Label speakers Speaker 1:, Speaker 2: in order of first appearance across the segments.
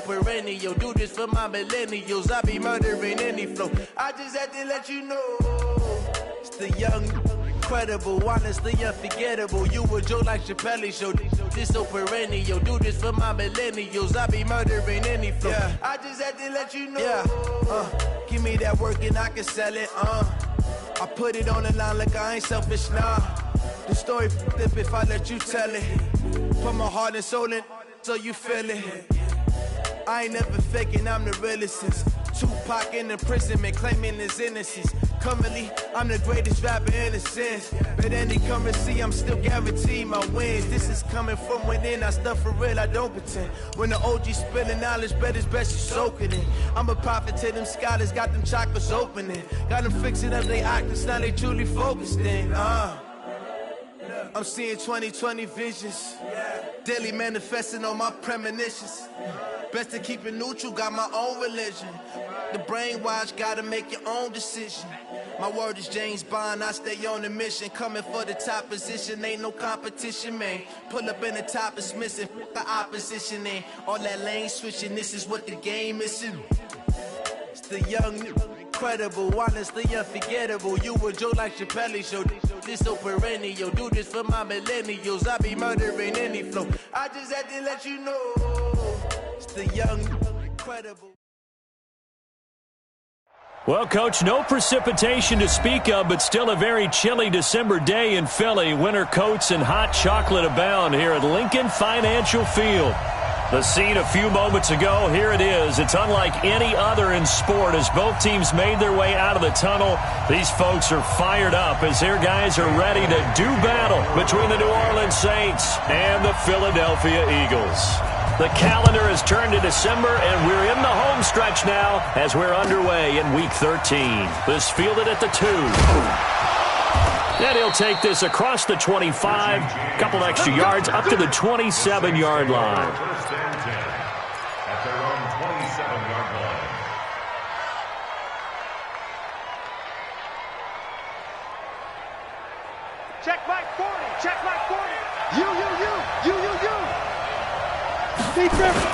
Speaker 1: perennial. Do this for my millennials. I be murdering any flow. I just had to let you know. It's the young, incredible, honestly unforgettable. You a Joe like Chappelle show. This so perennial. Do this for my millennials. I be murdering any flow. Yeah. I just had to let you know. Yeah. Give me that work and I can sell it. I put it on the line like I ain't selfish, nah. The story flip if I let you tell it. Put my heart and soul in so you feel it. I ain't never faking, I'm the realest since Tupac in imprisonment, claiming his innocence. Currently, I'm the greatest rapper in a sense. But any currency, I'm still guaranteed my wins. This is coming from within, I stuff for real, I don't pretend. When the OG spilling knowledge, bet it's best you soak it in. I'm a prophet to them scholars, got them chakras opening. Got them fixing up they octaves, now they truly focused in. I'm seeing 2020 visions. Daily manifesting on my premonitions. Best to keep it neutral, got my own religion. The brainwash, gotta make your own decision. My word is James Bond, I stay on the mission. Coming for the top position, ain't no competition, man. Pull up in the top is missing, the opposition ain't. All that lane switching, this is what the game is. It's the young, incredible, honestly unforgettable. You a Joe like Chappelle show. This so perennial. Do this for my millennials. I be murdering any flow. I just had to let you know. It's the young, incredible.
Speaker 2: Well, Coach, no precipitation to speak of, but still a very chilly December day in Philly. Winter coats and hot chocolate abound here at Lincoln Financial Field. The scene a few moments ago, here it is. It's unlike any other in sport as both teams made their way out of the tunnel. These folks are fired up as their guys are ready to do battle between the New Orleans Saints and the Philadelphia Eagles. The calendar has turned to December, and we're in the home stretch now as we're underway in Week 13. This fielded at the 2. And he'll take this across the 25, couple extra yards up to the 27-yard line.
Speaker 3: At their own 27-yard line.
Speaker 4: Check Mike 40. Check Mike 40. You. Deep river.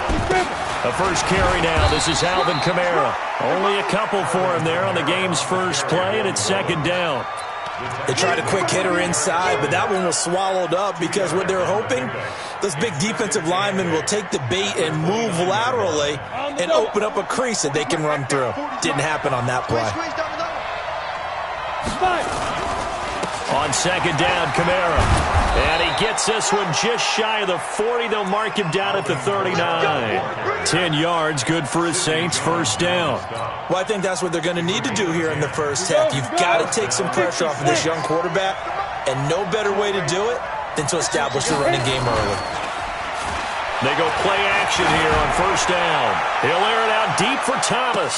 Speaker 2: A first carry now. This is Alvin Kamara. Only a couple for him there on the game's first play, and it's second down.
Speaker 5: They tried a quick hitter inside, but that one was swallowed up because what they're hoping, those big defensive linemen will take the bait and move laterally and open up a crease that they can run through. Didn't happen on that play.
Speaker 2: On second down, Kamara. And he gets this one just shy of the 40. They'll mark him down at the 39. 10 yards, good for his Saints first down.
Speaker 5: Well, I think that's what they're going to need to do here in the first half. You've got to take some pressure off of this young quarterback, and no better way to do it than to establish the running game early.
Speaker 2: They go play action here on first down. He'll air it out deep for Thomas.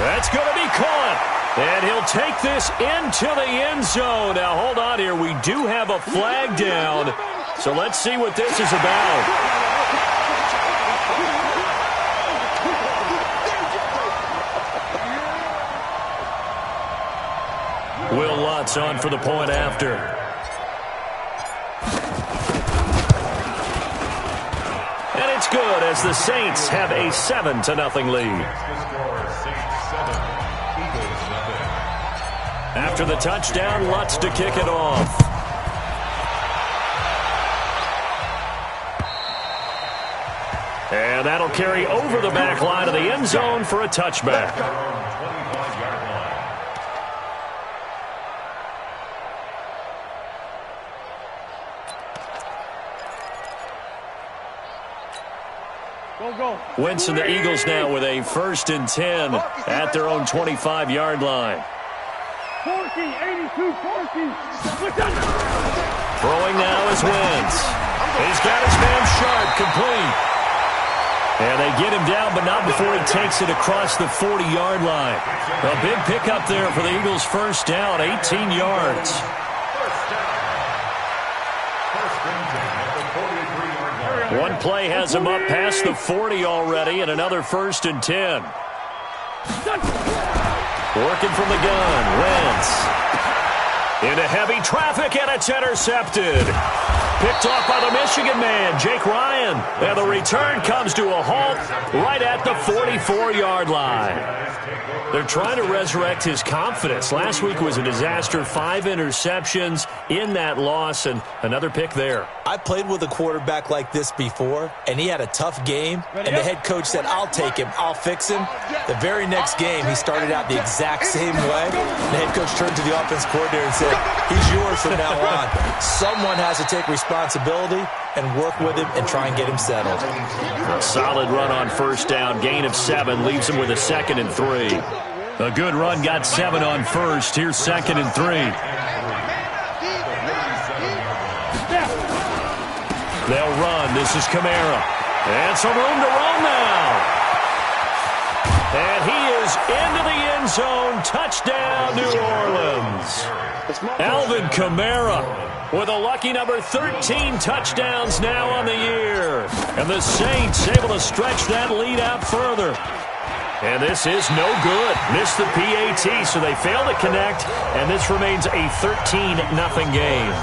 Speaker 2: That's going to be caught. And he'll take this into the end zone. Now, hold on here. We do have a flag down. So let's see what this is about. Will Lutz on for the point after. And it's good as the Saints have a 7-0 lead. After the touchdown, Lutz to kick it off. And that'll carry over the back line of the end zone for a touchback. Wentz and the Eagles now with a 1st and 10 at their own 25-yard line.
Speaker 4: 82, 40.
Speaker 2: Throwing now is Wentz. He's got his man Sharp complete. And they get him down, but not before he takes it across the 40-yard line. A big pickup there for the Eagles' first down, 18 yards. One play has him up past the 40 already, and another 1st and 10. Working from the gun, Wentz. Into heavy traffic, and it's intercepted. picked off by the Michigan man, Jake Ryan. And the return comes to a halt right at the 44-yard line. They're trying to resurrect his confidence. Last week was a disaster, 5 interceptions in that loss, and another pick there.
Speaker 5: I played with a quarterback like this before, and he had a tough game, and the head coach said, I'll take him, I'll fix him. The very next game, he started out the exact same way. The head coach turned to the offense coordinator and said, he's yours from now on. Someone has to take responsibility and work with him and try and get him settled.
Speaker 2: A solid run on first down, gain of 7, leaves him with a 2nd and 3. A good run, got 7 on first. Here's 2nd and 3. They'll run. This is Kamara. And some room to roam now. And he is into the end zone. Touchdown, New Orleans. Alvin Kamara with a lucky number 13 touchdowns now on the year. And the Saints able to stretch that lead out further. And this is no good. Missed the PAT, so they fail to connect, and this remains a 13-0 game.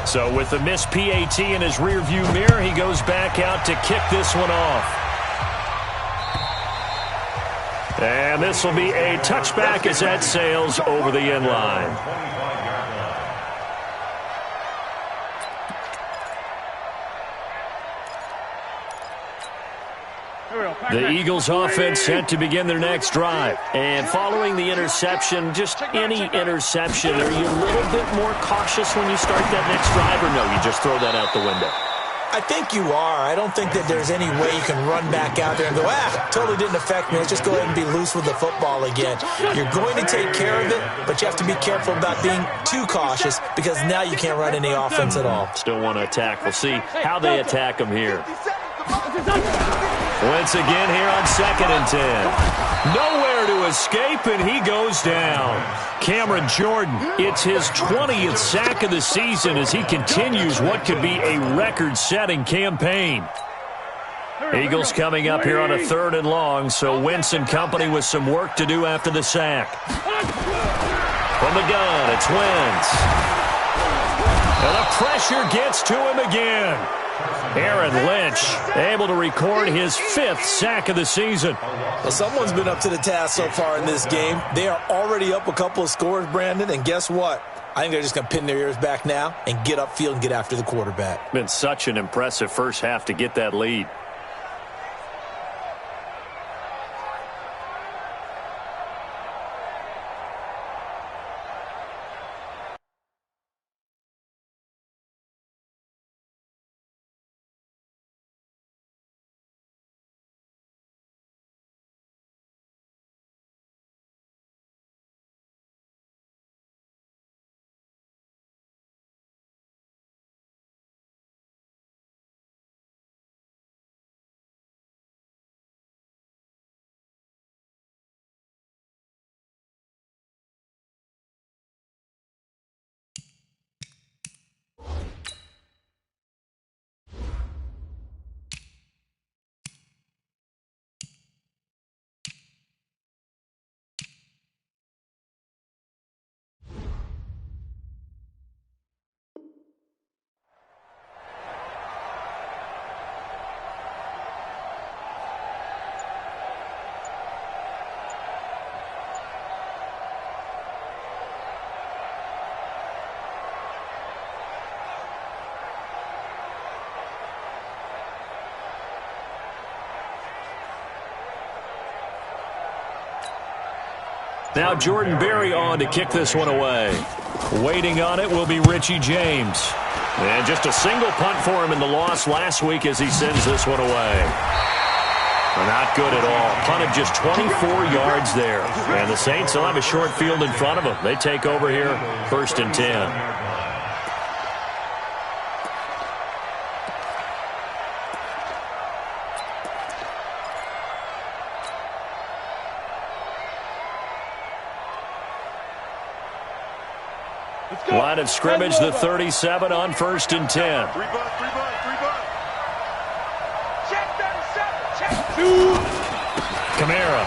Speaker 2: So with the missed PAT in his rearview mirror, he goes back out to kick this one off. And this will be a touchback as that sails over the end line. The Eagles offense set to begin their next drive. And following the interception, just any interception, are you a little bit more cautious when you start that next drive, or no, you just throw that out the window?
Speaker 5: I think you are. I don't think that there's any way you can run back out there and go, totally didn't affect me. Let's just go ahead and be loose with the football again. You're going to take care of it, but you have to be careful about being too cautious because now you can't run any offense at all.
Speaker 2: Still want to attack. We'll see how they attack them here. Once again here on 2nd and 10. Nowhere to escape, and he goes down. Cameron Jordan, it's his 20th sack of the season as he continues what could be a record-setting campaign. Eagles coming up here on a 3rd and long, so Wentz and company with some work to do after the sack. From the gun, it's Wentz. And the pressure gets to him again. Aaron Lynch able to record his 5th sack of the season.
Speaker 5: Well, someone's been up to the task so far in this game. They are already up a couple of scores, Brandon, and guess what? I think they're just going to pin their ears back now and get upfield and get after the quarterback.
Speaker 2: Been such an impressive first half to get that lead. Now Jordan Berry on to kick this one away. Waiting on it will be Richie James. And just a single punt for him in the loss last week as he sends this one away. Not good at all. Punted just 24 yards there. And the Saints will have a short field in front of them. They take over here, 1st and 10. Line of scrimmage, the 37 on 1st and 10. Kamara.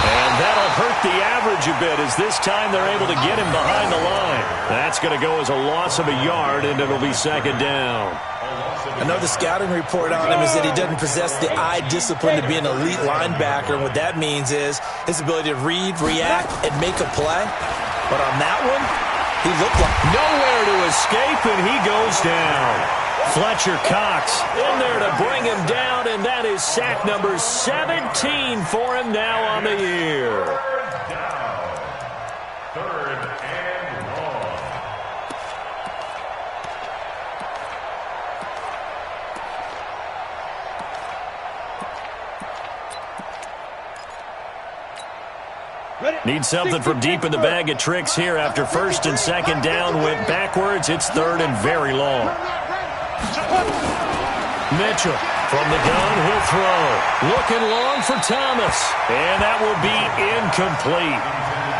Speaker 2: And that'll hurt the average a bit as this time they're able to get him behind the line. That's going to go as a loss of a yard, and it'll be 2nd down.
Speaker 5: Another scouting report on him is that he doesn't possess the eye discipline to be an elite linebacker. And what that means is his ability to read, react, and make a play. But on that one, he looked like
Speaker 2: nowhere to escape, and he goes down. Fletcher Cox in there to bring him down, and that is sack number 17 for him now on the year.
Speaker 3: Third and long.
Speaker 2: Need something from deep in the bag of tricks here after 1st and 2nd down went backwards. It's 3rd and very long. Mitchell from the gun, he'll throw. Looking long for Thomas, and that will be incomplete.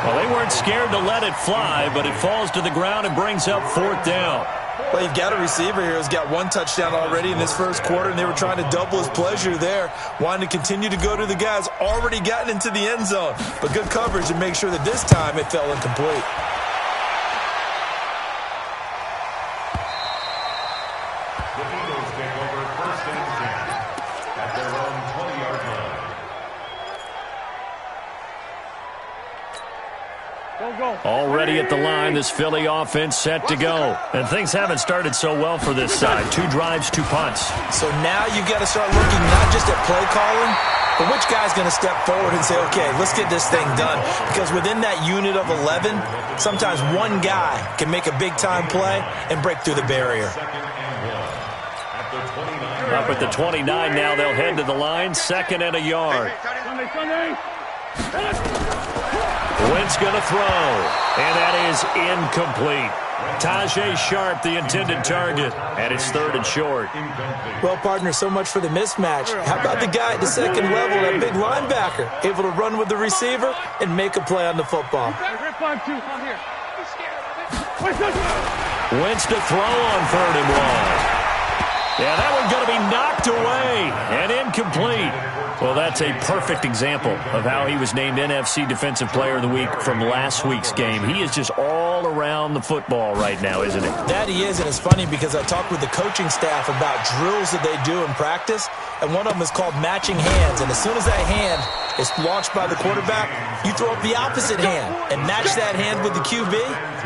Speaker 2: Well, they weren't scared to let it fly, but it falls to the ground and brings up 4th down.
Speaker 5: Well, you've got a receiver here who's got 1 touchdown already in this first quarter, and they were trying to double his pleasure there, wanting to continue to go to the guys already gotten into the end zone. But good coverage and make sure that this time it fell incomplete.
Speaker 3: The Eagles take over 1st and 10 at their own 20-yard line.
Speaker 2: Already at the line, this Philly offense set to go. And things haven't started so well for this side. 2 drives, 2 punts.
Speaker 5: So now you've got to start looking not just at play calling, but which guy's going to step forward and say, okay, let's get this thing done. Because within that unit of 11, sometimes one guy can make a big-time play and break through the barrier.
Speaker 2: Up at the 29 now, they'll head to the line. 2nd and a yard. Wentz going to throw, and that is incomplete. Tajay Sharp, the intended target, and it's 3rd and short.
Speaker 5: Well, partner, so much for the mismatch. How about the guy at the 2nd level, that big linebacker, able to run with the receiver and make a play on the football?
Speaker 2: Wentz to throw on 3rd and 1. Yeah, that one's going to be knocked away and incomplete. Well, that's a perfect example of how he was named NFC Defensive Player of the Week from last week's game. He is just all around the football right now, isn't he?
Speaker 5: That he is, and it's funny because I talked with the coaching staff about drills that they do in practice, and one of them is called matching hands. And as soon as that hand is launched by the quarterback, you throw up the opposite hand and match that hand with the QB,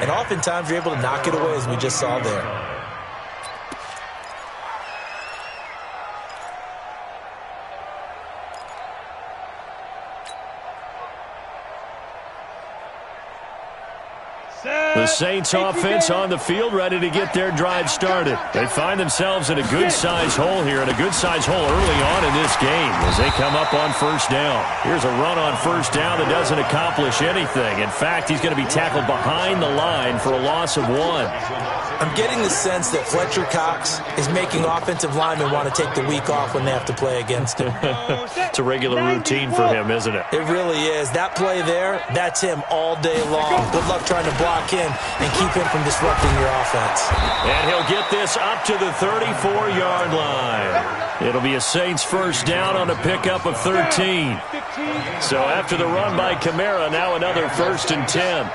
Speaker 5: and oftentimes you're able to knock it away, as we just saw there.
Speaker 2: The Saints offense on the field, ready to get their drive started. They find themselves in a good-sized hole here, and a good-sized hole early on in this game as they come up on 1st down. Here's a run on 1st down that doesn't accomplish anything. In fact, he's going to be tackled behind the line for a loss of 1.
Speaker 5: I'm getting the sense that Fletcher Cox is making offensive linemen want to take the week off when they have to play against him.
Speaker 2: It's a regular routine for him, isn't it?
Speaker 5: It really is. That play there, that's him all day long. Good luck trying to block him and keep him from disrupting your offense.
Speaker 2: And he'll get this up to the 34-yard line. It'll be a Saints 1st down on a pickup of 13. So after the run by Kamara, now another 1st and 10.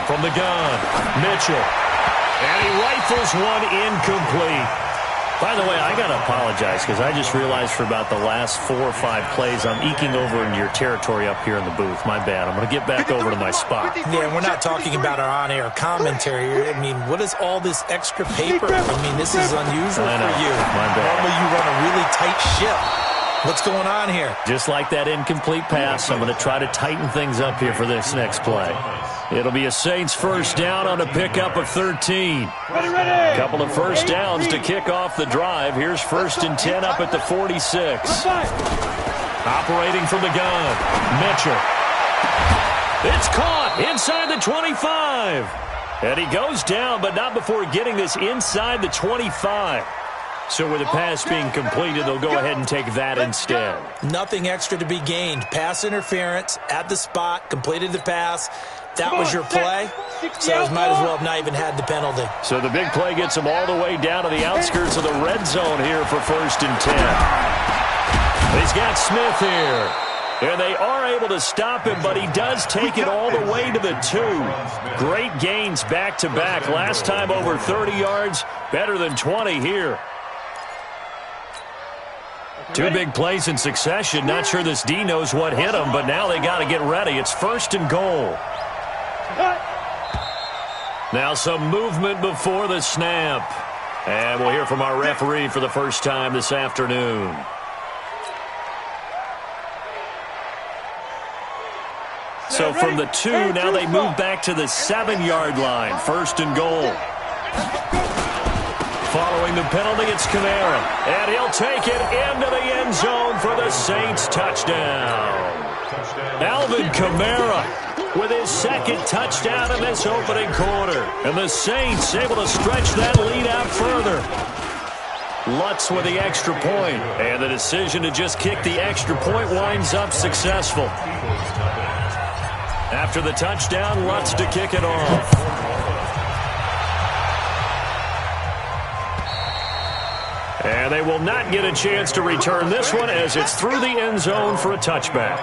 Speaker 2: From the gun, Mitchell. And he rifles one incomplete. By the way, I got to apologize because I just realized for about the last 4 or 5 plays I'm eking over into your territory up here in the booth. My bad. I'm going to get back over to my spot.
Speaker 5: Yeah, we're not talking about our on-air commentary. I mean, what is all this extra paper? I mean, this is unusual for you.
Speaker 2: My bad.
Speaker 5: Normally you run a really tight ship. What's going on here?
Speaker 2: Just like that incomplete pass, I'm going to try to tighten things up here for this next play. It'll be a Saints 1st down on a pickup of 13. A couple of 1st downs to kick off the drive. Here's 1st and 10 up at the 46. Operating from the gun, Mitchell. It's caught inside the 25. And he goes down, but not before getting this inside the 25. So with the pass being completed, they'll go ahead and take that instead.
Speaker 5: Nothing extra to be gained. Pass interference at the spot, completed the pass. that was your play, so you might as well have not even had the penalty.
Speaker 2: So the big play gets him all the way down to the outskirts of the red zone here for 1st and 10. He's got Smith here. And they are able to stop him, but he does take it all the way to the 2. Great gains back-to-back. Last time over 30 yards, better than 20 here. 2 big plays in succession. Not sure this D knows what hit him, but now they got to get ready. It's 1st and goal. Now some movement before the snap. And we'll hear from our referee for the first time this afternoon. So from the 2, now they move back to the 7-yard line. 1st and goal. Following the penalty, it's Kamara. And he'll take it into the end zone for the Saints touchdown. Alvin Kamara with his 2nd touchdown in this opening quarter. And the Saints able to stretch that lead out further. Lutz with the extra point. And the decision to just kick the extra point winds up successful. After the touchdown, Lutz to kick it off. And they will not get a chance to return this one as it's through the end zone for a touchback.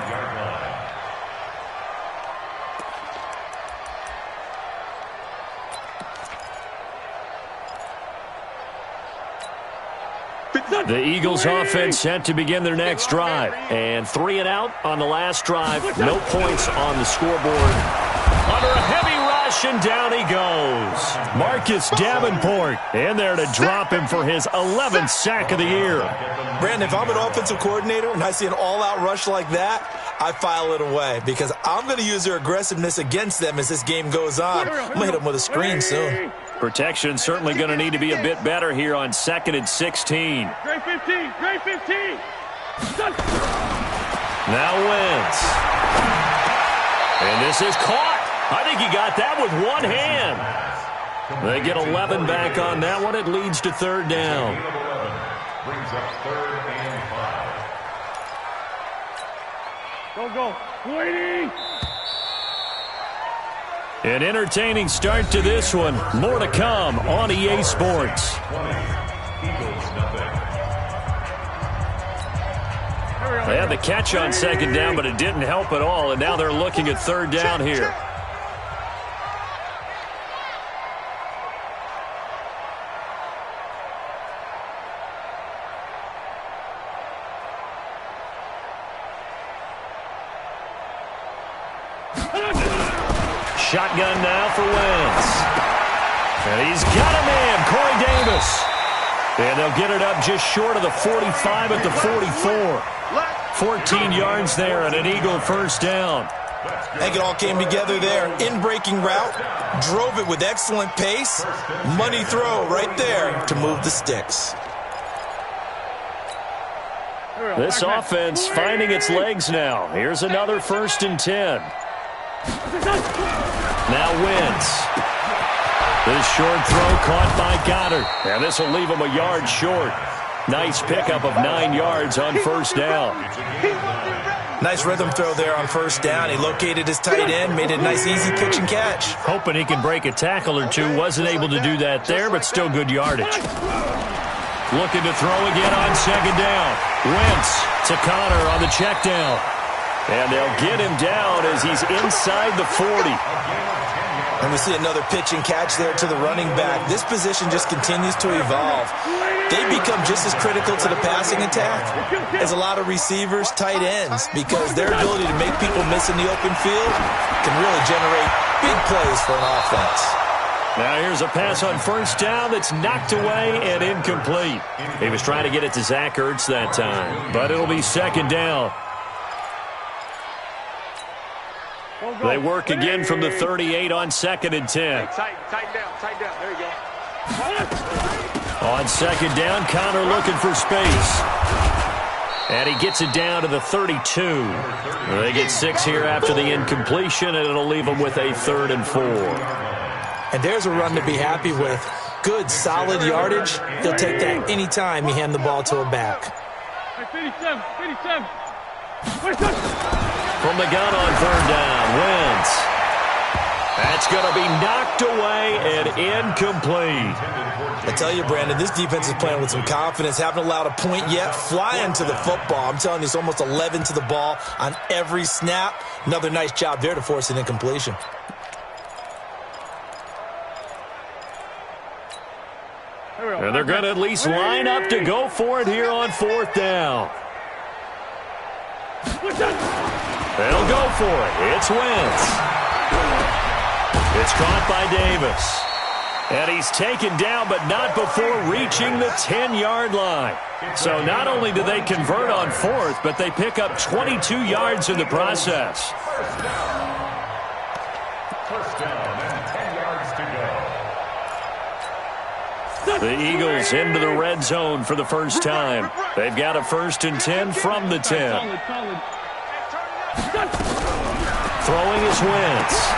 Speaker 2: The Eagles offense set to begin their next drive. And 3 and out on the last drive. No points on the scoreboard. Under a heavy rush, and down he goes. Marcus Davenport in there to drop him for his 11th sack of the year.
Speaker 5: Brandon, if I'm an offensive coordinator and I see an all-out rush like that, I file it away because I'm going to use their aggressiveness against them as this game goes on. I'm going to hit them with a screen soon.
Speaker 2: Protection certainly going to need to be a bit better here on 2nd and 16.
Speaker 4: Great 15, great 15.
Speaker 2: Now Wentz. And this is caught. I think he got that with one hand. They get 11 back on that one. It leads to 3rd down.
Speaker 3: Brings up 3rd and 5.
Speaker 4: Go. Waiting.
Speaker 2: An entertaining start to this one. More to come on EA Sports. They had the catch on 2nd down, but it didn't help at all, and now they're looking at 3rd down here. Shotgun now for Wentz. And he's got a man, Corey Davis. And they'll get it up just short of the 45 at the 44. 14 yards there and an Eagle 1st down.
Speaker 5: I think it all came together there. In-breaking route, drove it with excellent pace. Money throw right there to move the sticks.
Speaker 2: This offense finding its legs now. Here's another 1st and 10. Now Wentz. This short throw caught by Goddard. And this will leave him a yard short. Nice pickup of 9 yards on 1st down.
Speaker 5: Nice rhythm throw there on 1st down. He located his tight end, made it a nice easy pitch and catch.
Speaker 2: Hoping he can break a tackle or two. Wasn't able to do that there, but still good yardage. Looking to throw again on 2nd down. Wentz to Connor on the check down. And they'll get him down as he's inside the 40.
Speaker 5: And we see another pitch and catch there to the running back. This position just continues to evolve. They become just as critical to the passing attack as a lot of receivers, tight ends, because their ability to make people miss in the open field can really generate big plays for an offense.
Speaker 2: Now here's a pass on 1st down that's knocked away and incomplete. He was trying to get it to Zach Ertz that time, but it'll be 2nd down. They work again from the 38 on 2nd and 10.
Speaker 4: Tighten down. There you go.
Speaker 2: On 2nd down, Connor looking for space. And he gets it down to the 32. They get 6 here after the incompletion, and it'll leave them with a 3rd and 4.
Speaker 5: And there's a run to be happy with. Good, solid yardage. He'll take that any time you hand the ball to a back.
Speaker 4: 57.
Speaker 2: From the gun on 3rd down, Wentz. That's going to be knocked away and incomplete.
Speaker 5: I tell you, Brandon, this defense is playing with some confidence. Haven't allowed a point yet. Flying to the football. I'm telling you, it's almost 11 to the ball on every snap. Another nice job there to force an incompletion.
Speaker 2: And they're going to at least line up to go for it here on 4th down. They'll go for it. It's Wentz. It's caught by Davis. And he's taken down, but not before reaching the 10-yard line. So not only do they convert on 4th, but they pick up 22 yards in the process.
Speaker 3: First down and 10 yards to go.
Speaker 2: The Eagles into the red zone for the first time. They've got a 1st and 10 from the 10. Throwing is Wentz.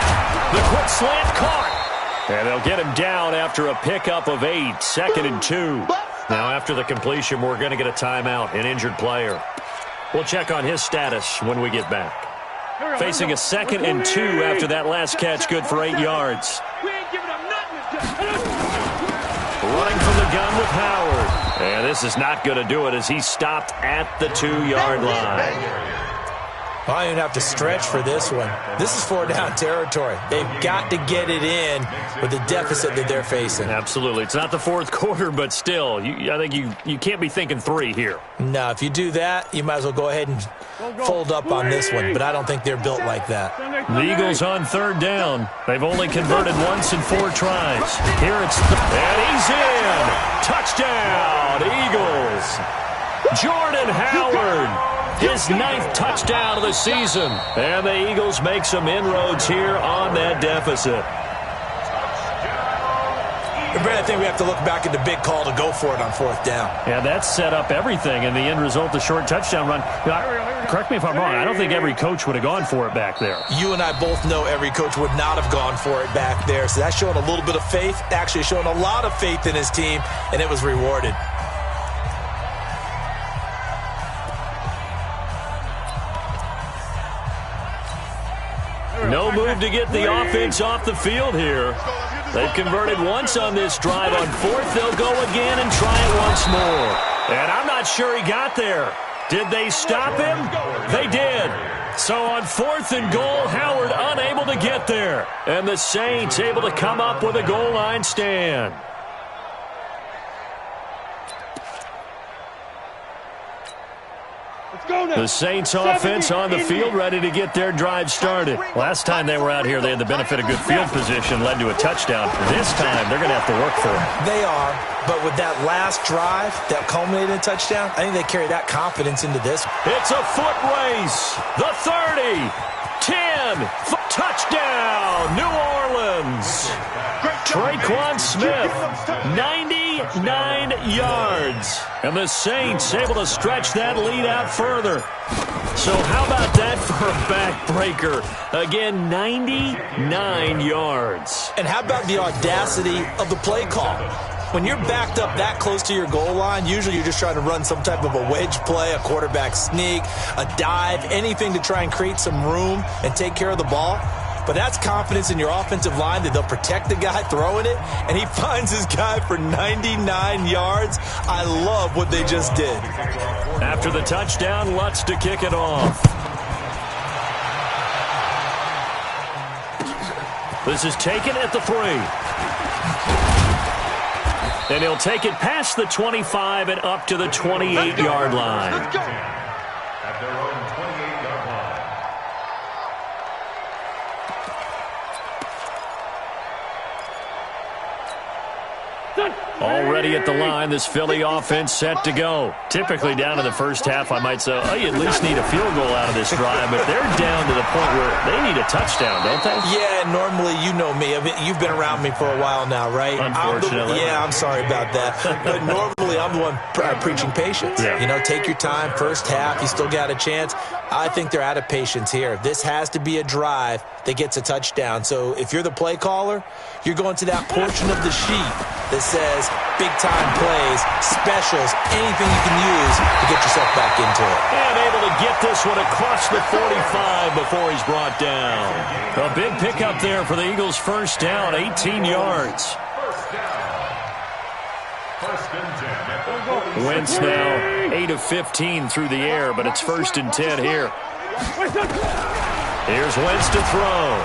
Speaker 2: The quick slant caught. And they'll get him down after a pickup of 8, 2nd and 2. Now after the completion, we're going to get a timeout, an injured player. We'll check on his status when we get back. Facing a 2nd and 2 after that last catch, good for 8 yards. Running from the gun with Howard. And this is not going to do it as he stopped at the 2-yard line.
Speaker 5: I don't even have to stretch for this one. This is 4-down territory. They've got to get it in with the deficit that they're facing.
Speaker 2: Absolutely. It's not the 4th quarter, but still, I think you can't be thinking 3 here.
Speaker 5: No, if you do that, you might as well go ahead and fold up on this one, but I don't think they're built like that.
Speaker 2: The Eagles on 3rd down. They've only converted once in 4 tries. Here it's and he's in. Touchdown, Eagles. Jordan Howard. His 9th touchdown of the season. And the Eagles make some inroads here on that deficit.
Speaker 5: Brad, I think we have to look back at the big call to go for it on 4th down.
Speaker 2: Yeah, that set up everything in the end result, the short touchdown run. Correct me if I'm wrong. I don't think every coach would have gone for it back there.
Speaker 5: You and I both know every coach would not have gone for it back there. So that's showing a little bit of faith, actually showing a lot of faith in his team, and it was rewarded.
Speaker 2: No move to get the offense off the field here. They've converted once on this drive. On 4th, they'll go again and try it once more. And I'm not sure he got there. Did they stop him? They did. So on 4th and goal, Howard unable to get there. And the Saints able to come up with a goal line stand. The Saints offense on the field, ready to get their drive started. Last time they were out here, they had the benefit of good field position, led to a touchdown. This time, they're going to have to work for it.
Speaker 5: They are, but with that last drive that culminated in a touchdown, I think they carry that confidence into this.
Speaker 2: It's a foot race. The 30, 10, touchdown, New Orleans. Traquan Smith, 99 yards. And the Saints able to stretch that lead out further. So how about that for a backbreaker? Again, 99 yards.
Speaker 5: And how about the audacity of the play call? When you're backed up that close to your goal line, usually you're just trying to run some type of a wedge play, a quarterback sneak, a dive, anything to try and create some room and take care of the ball. But that's confidence in your offensive line that they'll protect the guy throwing it, and he finds his guy for 99 yards. I love what they just did.
Speaker 2: After the touchdown, Lutz to kick it off. This is taken at the 3. And he'll take it past the 25 and up to the 28-yard line.
Speaker 3: At their own 28-yard line.
Speaker 2: Already at the line, this Philly offense set to go. Typically down in the first half, I might say, oh, you at least need a field goal out of this drive, but they're down to the point where they need a touchdown, don't they?
Speaker 5: Yeah, normally, you know me. I mean, you've been around me for a while now, right?
Speaker 2: Unfortunately.
Speaker 5: I'm sorry about that. But normally, I'm the one preaching patience.
Speaker 2: Yeah.
Speaker 5: You know, take your time. First half, you still got a chance. I think they're out of patience here. This has to be a drive that gets a touchdown. So if you're the play caller, you're going to that portion of the sheet that says big-time plays, specials, anything you can use to get yourself himself back into it.
Speaker 2: And able to get this one across the 45 before he's brought down. A big pickup there for the Eagles' first down, 18 yards. Wentz now 8 of 15 through the air, but it's 1st and 10 here. Here's Wentz to throw.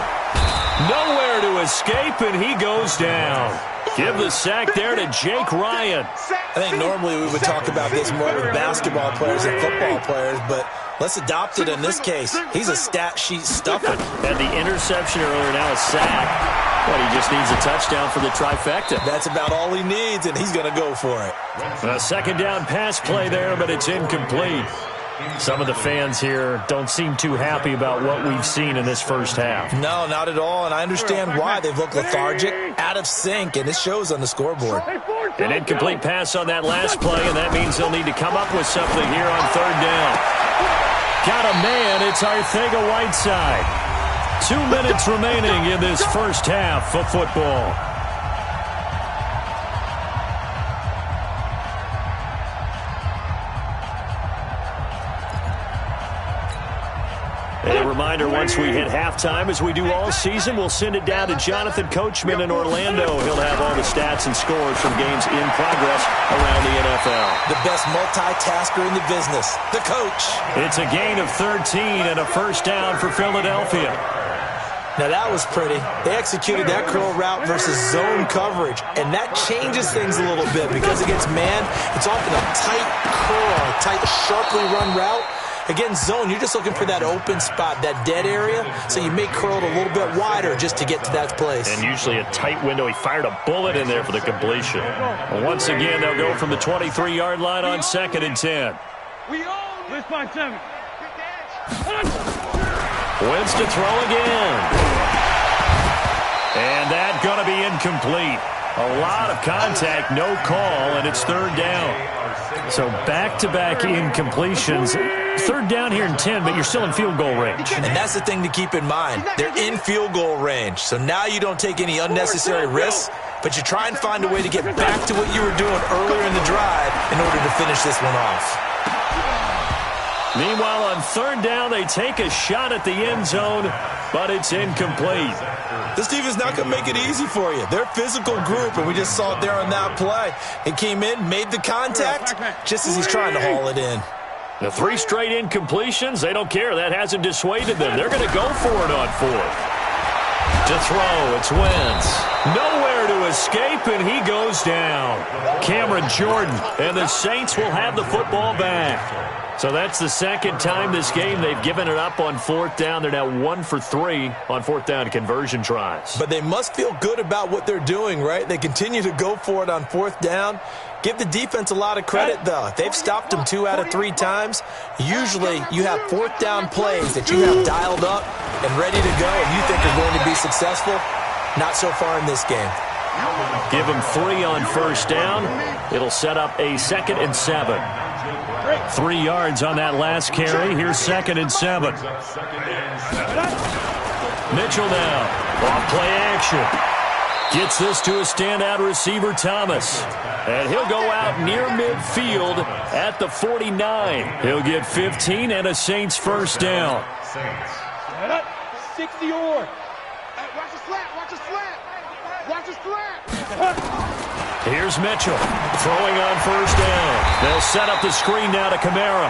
Speaker 2: Nowhere to escape, and he goes down. Give the sack there to Jake Ryan.
Speaker 5: I think normally we would talk about this more with basketball players and football players, but let's adopt it in this case. He's a stat sheet stuffer.
Speaker 2: Had the interception earlier, now a sack. But he just needs a touchdown for the trifecta.
Speaker 5: That's about all he needs, and he's going to go for it.
Speaker 2: A second down pass play there, but it's incomplete. Some of the fans here don't seem too happy about what we've seen in this first half.
Speaker 5: No, not at all, and I understand why. They've looked lethargic, out of sync, and it shows on the scoreboard.
Speaker 2: An incomplete pass on that last play, and that means they'll need to come up with something here on 3rd down. Got a man, it's Arcega-Whiteside. 2 minutes remaining in this first half of football. A reminder, once we hit halftime, as we do all season, we'll send it down to Jonathan Coachman in Orlando. He'll have all the stats and scores from games in progress around the NFL.
Speaker 5: The best multitasker in the business, the coach.
Speaker 2: It's a gain of 13 and a first down for Philadelphia.
Speaker 5: Now that was pretty. They executed that curl route versus zone coverage, and that changes things a little bit because against man, it's often a tight curl, a tight, sharply run route. Against zone, you're just looking for that open spot, that dead area, so you may curl it a little bit wider just to get to that place.
Speaker 2: And usually a tight window. He fired a bullet in there for the completion. Well, once again, they'll go from the 23-yard line on 2nd and 10.
Speaker 4: Let's find 7.
Speaker 2: Wentz to throw again. And that going to be incomplete. A lot of contact, no call, and it's 3rd down. So back-to-back incompletions. 3rd down here in 10, but you're still in field goal range.
Speaker 5: And that's the thing to keep in mind. They're in field goal range. So now you don't take any unnecessary risks, but you try and find a way to get back to what you were doing earlier in the drive in order to finish this one off.
Speaker 2: Meanwhile, on 3rd down, they take a shot at the end zone, but it's incomplete.
Speaker 5: This defense not going to make it easy for you. They're a physical group, and we just saw it there on that play. It came in, made the contact, just as he's trying to haul it in.
Speaker 2: The 3 straight incompletions, they don't care. That hasn't dissuaded them. They're going to go for it on 4th. To throw, it's Wentz. Nowhere to escape, and he goes down. Cameron Jordan, and the Saints will have the football back. So that's the second time this game they've given it up on 4th down. They're now 1 for 3 on 4th down conversion tries.
Speaker 5: But they must feel good about what they're doing, right? They continue to go for it on 4th down. Give the defense a lot of credit, though. They've stopped them 2 out of 3 times. Usually you have 4th down plays that you have dialed up and ready to go and you think are going to be successful. Not so far in this game.
Speaker 2: Give them 3 on 1st down. It'll set up a 2nd and 7. 3 yards on that last carry. Here's 2nd and 7. Mitchell now. Off play action. Gets this to a standout receiver, Thomas. And he'll go out near midfield at the 49. He'll get 15 and a Saints first down.
Speaker 4: 60 or. Watch the slant. Watch the slant. Watch the slant.
Speaker 2: Here's Mitchell throwing on 1st down. They'll set up the screen now to Kamara.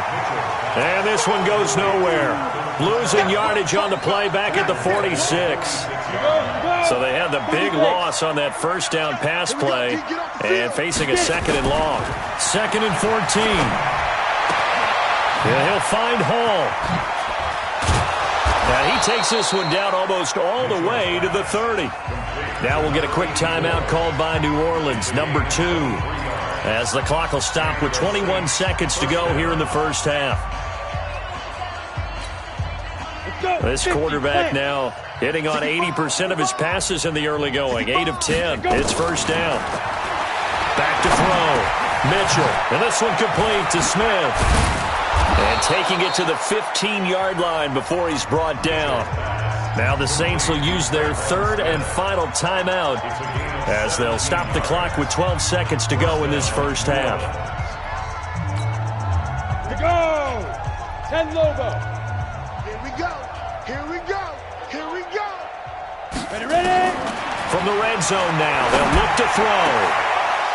Speaker 2: And this one goes nowhere. Losing yardage on the play back at the 46. So they had the big loss on that 1st down pass play and facing a 2nd and long. 2nd and 14. Yeah, he'll find Hall. And he takes this one down almost all the way to the 30. Now we'll get a quick timeout called by New Orleans, number 2, as the clock will stop with 21 seconds to go here in the first half. This quarterback now hitting on 80% of his passes in the early going, 8 of 10. It's 1st down. Back to throw. Mitchell, and this one complete to Smith. And taking it to the 15-yard line before he's brought down. Now the Saints will use their 3rd and final timeout as they'll stop the clock with 12 seconds to go in this first half.
Speaker 4: 10 Lobo. Here we go. Here we go. Here we go. Ready?
Speaker 2: From the red zone now, they'll look to throw.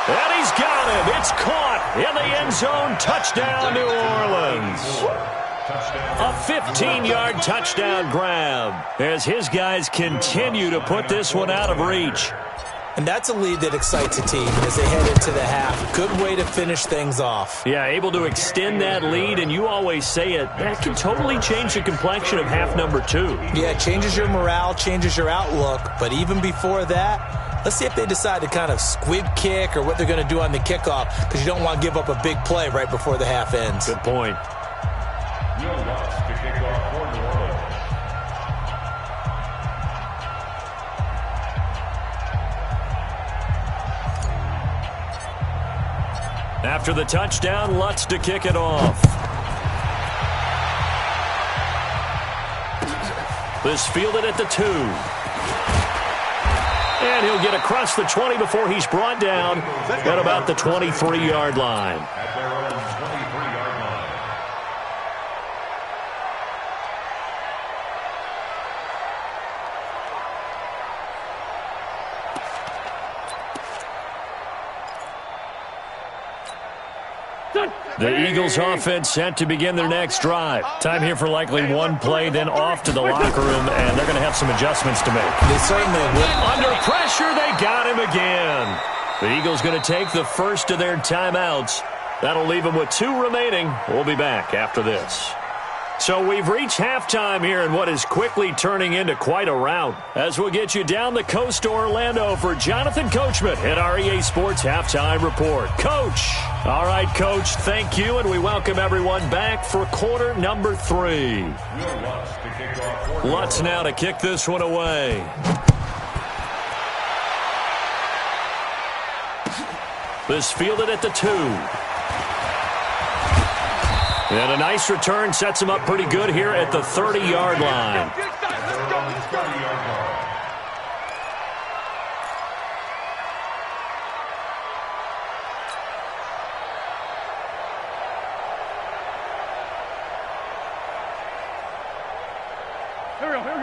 Speaker 2: And he's got him. It's caught in the end zone. Touchdown, New Orleans. A 15-yard touchdown grab as his guys continue to put this one out of reach.
Speaker 5: And that's a lead that excites a team as they head into the half. Good way to finish things off.
Speaker 2: Yeah, able to extend that lead, and you always say it, that can totally change the complexion of half number 2.
Speaker 5: Yeah, it changes your morale, changes your outlook. But even before that, let's see if they decide to kind of squib kick or what they're going to do on the kickoff, because you don't want to give up a big play right before the half ends.
Speaker 2: Good point.
Speaker 3: Will Lutz to kick off for New Orleans.
Speaker 2: After the touchdown, Lutz to kick it off. This fielded at the 2. And he'll get across the 20 before he's brought down at about the 23-yard line.
Speaker 3: At their own 23-yard line.
Speaker 2: The Eagles offense set to begin their next drive. Time here for likely one play, then off to the locker room, and they're going to have some adjustments to make.
Speaker 5: They certainly will.
Speaker 2: Under pressure, they got him again. The Eagles going to take the first of their timeouts. That'll leave them with 2 remaining. We'll be back after this. So we've reached halftime here in what is quickly turning into quite a rout, as we'll get you down the coast to Orlando for Jonathan Coachman at our EA Sports Halftime Report. Coach. All right, Coach, thank you, and we welcome everyone back for quarter number 3.
Speaker 3: Will Lutz to kick off for
Speaker 2: Lutz now to kick this one away. This fielded at the 2. And a nice return sets him up pretty good here at the 30-yard line.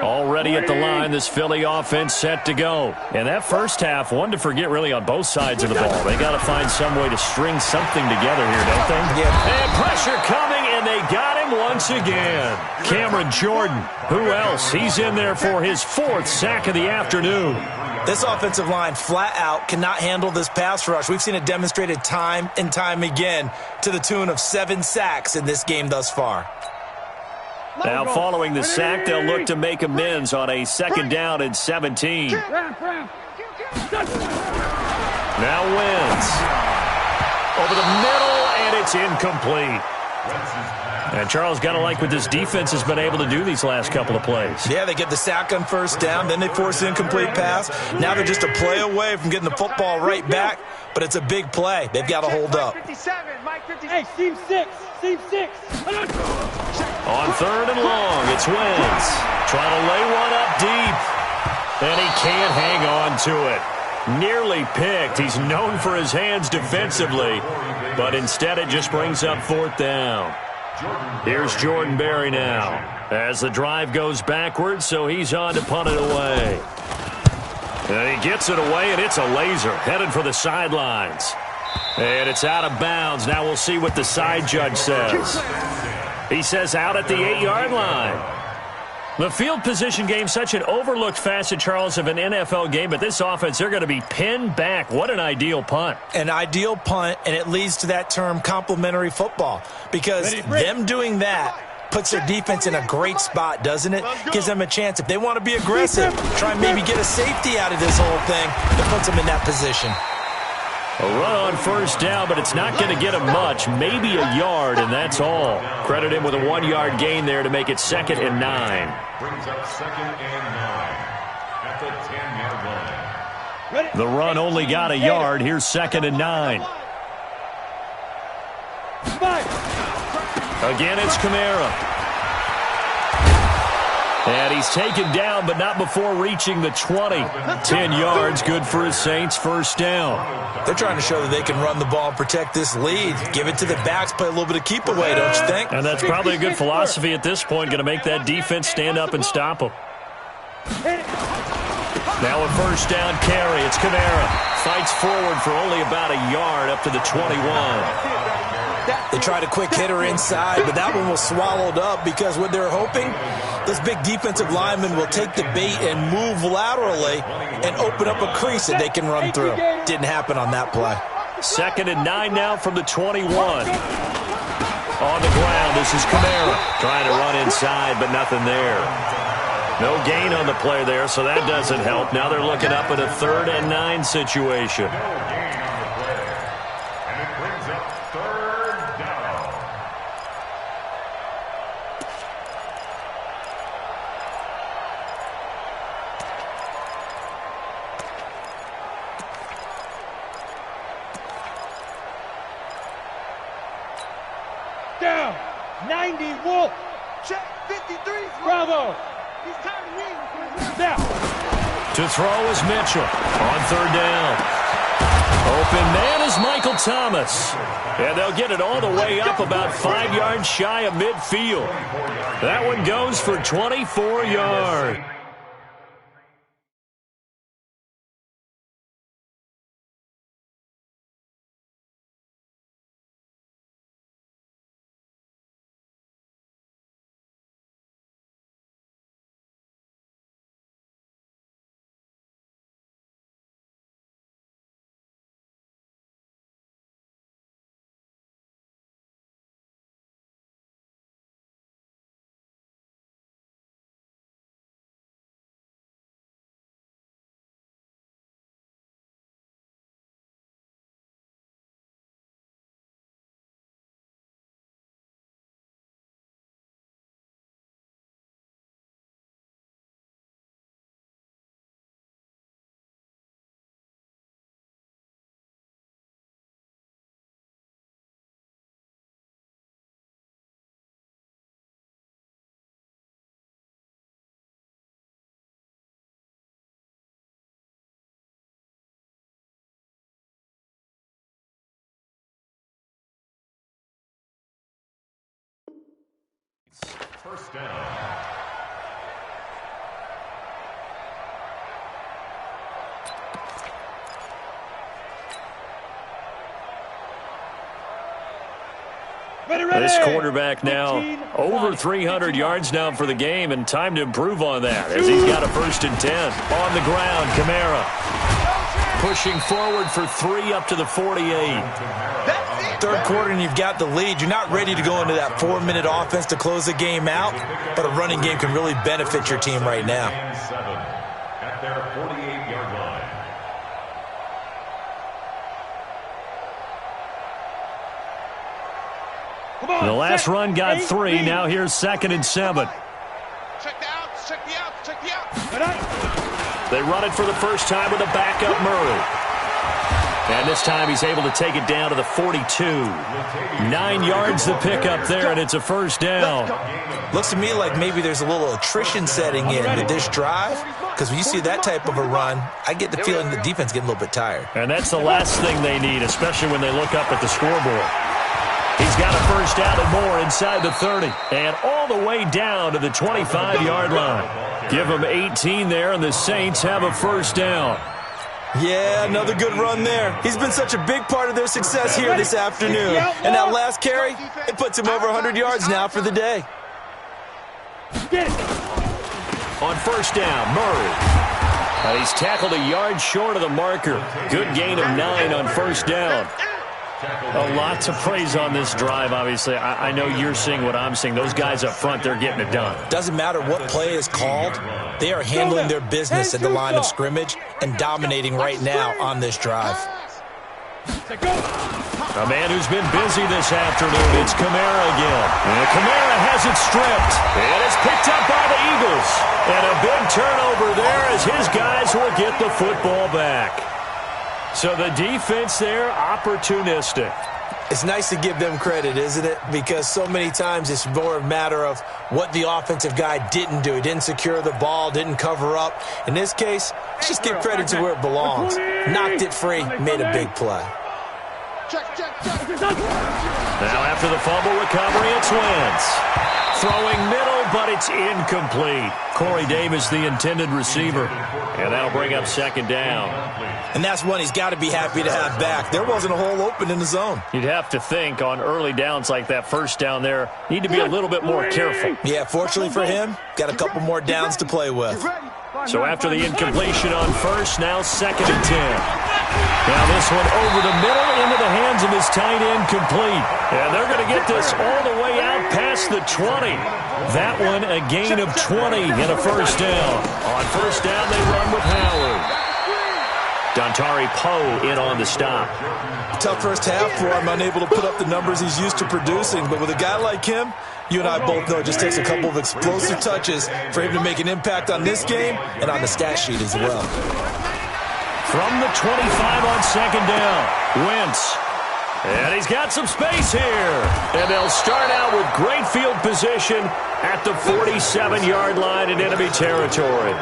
Speaker 2: Already at the line, this Philly offense set to go. And that first half, one to forget really on both sides of the ball. They got to find some way to string something together here, don't they?
Speaker 5: Yeah.
Speaker 2: And pressure coming, and they got him once again. Cameron Jordan, who else? He's in there for his 4th sack of the afternoon.
Speaker 5: This offensive line flat out cannot handle this pass rush. We've seen it demonstrated time and time again to the tune of 7 sacks in this game thus far.
Speaker 2: Now following the sack, they'll look to make amends on a 2nd down and 17. Now Wentz. Over the middle, and it's incomplete. And Charles, got to like what this defense has been able to do these last couple of plays.
Speaker 5: Yeah, they get the sack on 1st down, then they force an incomplete pass. Now they're just a play away from getting the football right back, but it's a big play. They've got to hold up.
Speaker 4: Hey, seam 6. Seam 6.
Speaker 2: On 3rd and long, it's Wentz. Trying to lay one up deep. And he can't hang on to it. Nearly picked. He's known for his hands defensively, but instead it just brings up 4th down. Here's Jordan Berry now as the drive goes backwards, so he's on to punt it away. And he gets it away, and it's a laser headed for the sidelines. And it's out of bounds. Now we'll see what the side judge says. He says out at the 8-yard line. The field position game, such an overlooked facet, Charles, of an NFL game, but this offense, they're going to be pinned back. What an ideal punt.
Speaker 5: An ideal punt, and it leads to that term complementary football, because them doing that puts their defense in a great spot, doesn't it? Gives them a chance. If they want to be aggressive, try and maybe get a safety out of this whole thing, it puts them in that position.
Speaker 2: A run on 1st down, but it's not going to get him much. Maybe a yard, and that's all. Credit him with a 1-yard gain there to make it 2nd and 9.
Speaker 3: Brings up 2nd and 9 at the 10-yard line.
Speaker 2: The run only got a yard. Here's 2nd and 9. Again, it's Kamara. And he's taken down, but not before reaching the 20. 10 yards, good for his Saints, first down.
Speaker 5: They're trying to show that they can run the ball and protect this lead. Give it to the backs, play a little bit of keep away, don't you think?
Speaker 2: And that's probably a good philosophy at this point, going to make that defense stand up and stop them. Now a first down carry. It's Kamara. Fights forward for only about a yard up to the 21.
Speaker 5: They tried a quick hitter inside, but that one was swallowed up because what they're hoping, this big defensive lineman will take the bait and move laterally and open up a crease that they can run through. Didn't happen on that play.
Speaker 2: 2nd and 9 now from the 21. On the ground, this is Kamara. Trying to run inside, but nothing there. No gain on the play there, so that doesn't help. Now they're looking up at a 3rd and 9 situation.
Speaker 4: Down. 90 Wolf. Check 53. Bravo. He's tired of me. Now.
Speaker 2: To throw is Mitchell on 3rd down. Open man is Michael Thomas. And they'll get it all the way up about 5 yards shy of midfield. That one goes for 24 yards.
Speaker 3: First down.
Speaker 2: This quarterback now over 300 yards now for the game, and time to improve on that as he's got a 1st and 10. On the ground, Kamara pushing forward for 3 up to the 48.
Speaker 5: 3rd quarter and you've got the lead. You're not ready to go into that 4-minute offense to close the game out, but a running game can really benefit your team right now.
Speaker 3: At their 48-yard line.
Speaker 2: The last run got 3. Now here's 2nd and 7.
Speaker 4: Check the outs. Check the outs. Check the outs.
Speaker 2: They run it for the first time with a backup Murray. And this time he's able to take it down to the 42. 9 yards the pickup there, and it's a first down.
Speaker 5: Looks to me like maybe there's a little attrition setting in with this drive, because when you see that type of a run, I get the feeling the defense getting a little bit tired.
Speaker 2: And that's the last thing they need, especially when they look up at the scoreboard. He's got a first down and more inside the 30, and all the way down to the 25-yard line. Give them 18 there, and the Saints have a first down.
Speaker 5: Yeah, another good run there. He's been such a big part of their success here this afternoon. And that last carry, it puts him over 100 yards now for the day.
Speaker 2: On first down, Murray. And he's tackled a yard short of the marker. Good gain of 9 on first down. A lot to praise on this drive, obviously. I know you're seeing what I'm seeing. Those guys up front, they're getting it done.
Speaker 5: Doesn't matter what play is called. They are handling their business at the line of scrimmage and dominating right now on this drive.
Speaker 2: A man who's been busy this afternoon, it's Kamara again. And Kamara has it stripped. And it's picked up by the Eagles. And a big turnover there as his guys will get the football back. So the defense there, opportunistic.
Speaker 5: It's nice to give them credit, isn't it? Because so many times it's more a matter of what the offensive guy didn't do. He didn't secure the ball, didn't cover up. In this case, let's just give credit to where it belongs. Knocked it free, made a big play.
Speaker 2: Now after the fumble recovery, it's Wentz. Throwing middle, but it's incomplete. Corey Davis, the intended receiver. And that'll bring up second down.
Speaker 5: And that's one he's got to be happy to have back. There wasn't a hole open in the zone.
Speaker 2: You'd have to think on early downs like that first down there, need to be a little bit more careful.
Speaker 5: Yeah, fortunately for him, got a couple more downs to play with.
Speaker 2: So after the incompletion on first, now 2nd and 10. Now this one over the middle into the hands of his tight end, complete. And they're going to get this all the way out past the 20. That one a gain of 20 and a first down. On first down, they run with Howard. Dontari Poe in on the stop.
Speaker 5: Tough first half for him, unable to put up the numbers he's used to producing. But with a guy like him, you and I both know it just takes a couple of explosive touches for him to make an impact on this game and on the stat sheet as well.
Speaker 2: From the 25 on second down, Wentz. And he's got some space here. And they'll start out with great field position at the 47-yard line in enemy territory.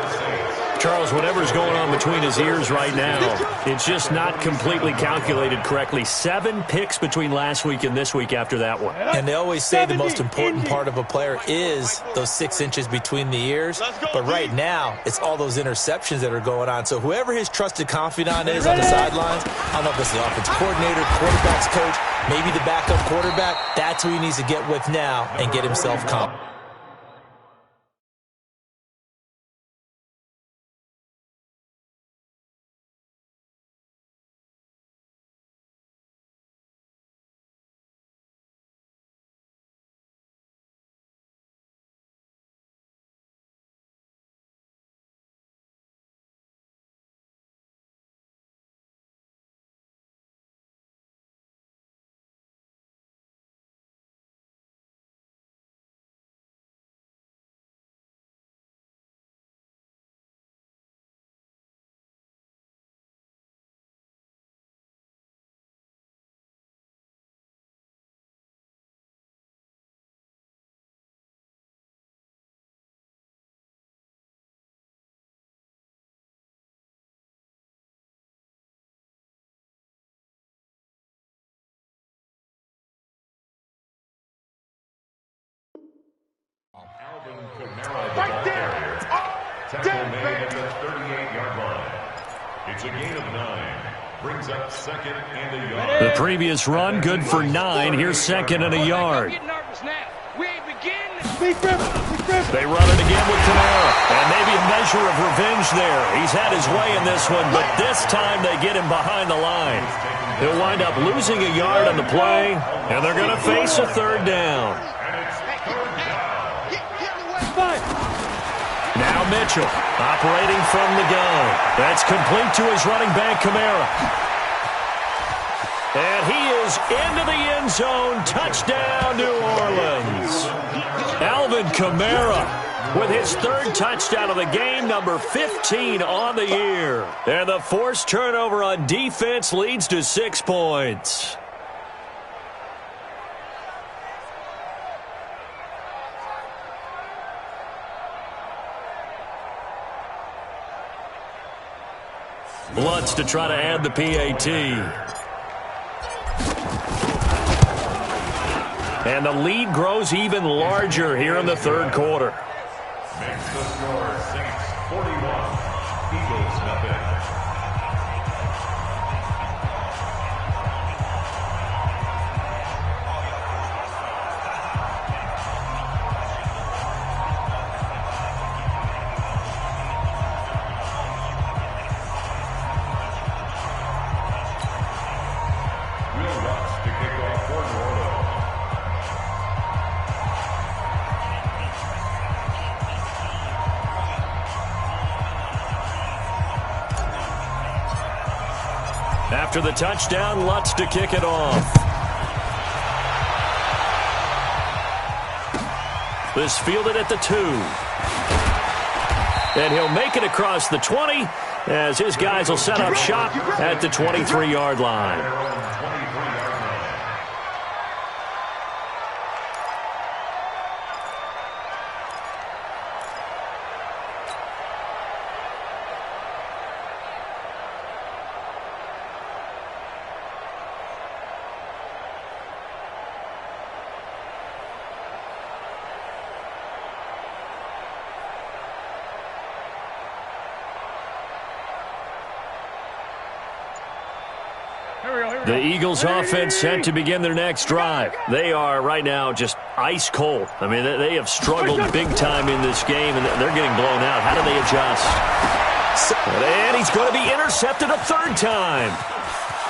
Speaker 2: Charles, whatever's going on between his ears right now, it's just not completely calculated correctly. 7 picks between last week and this week after that one.
Speaker 5: And they always say the most important part of a player is those 6 inches between the ears. But right now, it's all those interceptions that are going on. So whoever his trusted confidant is on the sidelines, I don't know if it's the offensive coordinator, quarterback's coach, maybe the backup quarterback, that's who he needs to get with now and get himself confident.
Speaker 3: Alvin Kamara, the ball carrier. Tackle made at the 38-yard line. It's a gain of 9. Brings up 2nd and a yard.
Speaker 2: The previous run, good for 9. Here's 2nd and a yard. They run it again with Kamara. And maybe a measure of revenge there. He's had his way in this one, but this time they get him behind the line. He'll wind up losing a yard on the play, and they're going to face a 3rd down. Now Mitchell operating from the gun. That's complete to his running back, Kamara. And he is into the end zone. Touchdown, New Orleans. Alvin Kamara with his 3rd touchdown of the game, number 15 on the year. And the forced turnover on defense leads to 6 points. Lutz to try to add the PAT. And the lead grows even larger here in the 3rd quarter.
Speaker 3: Makes the score Saints 41, Eagles nothing.
Speaker 2: After the touchdown, Lutz to kick it off. This fielded at the 2. And he'll make it across the 20 as his guys will set up shop at the 23-yard line. The Eagles offense set to begin their next drive. They are right now just ice cold. I mean, they have struggled big time in this game, and they're getting blown out. How do they adjust? And he's going to be intercepted a third time.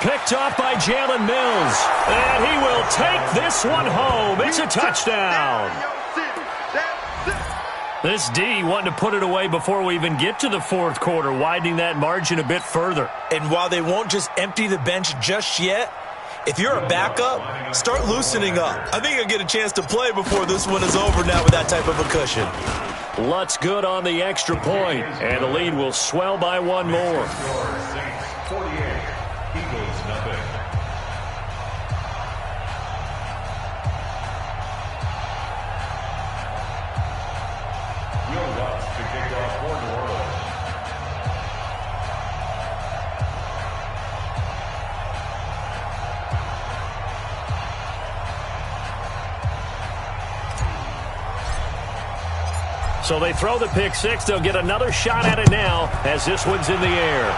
Speaker 2: Picked off by Jalen Mills. And he will take this one home. It's a touchdown. This D wanting to put it away before we even get to the fourth quarter, widening that margin a bit further.
Speaker 5: And while they won't just empty the bench just yet, if you're a backup, start loosening up. I think you'll get a chance to play before this one is over now with that type of a cushion.
Speaker 2: Lutz good on the extra point, and the lead will swell by one more.
Speaker 3: 48, Eagles nothing. Will Lutz to kick off for New Orleans.
Speaker 2: So they throw the pick six. They'll get another shot at it now as this one's in the air.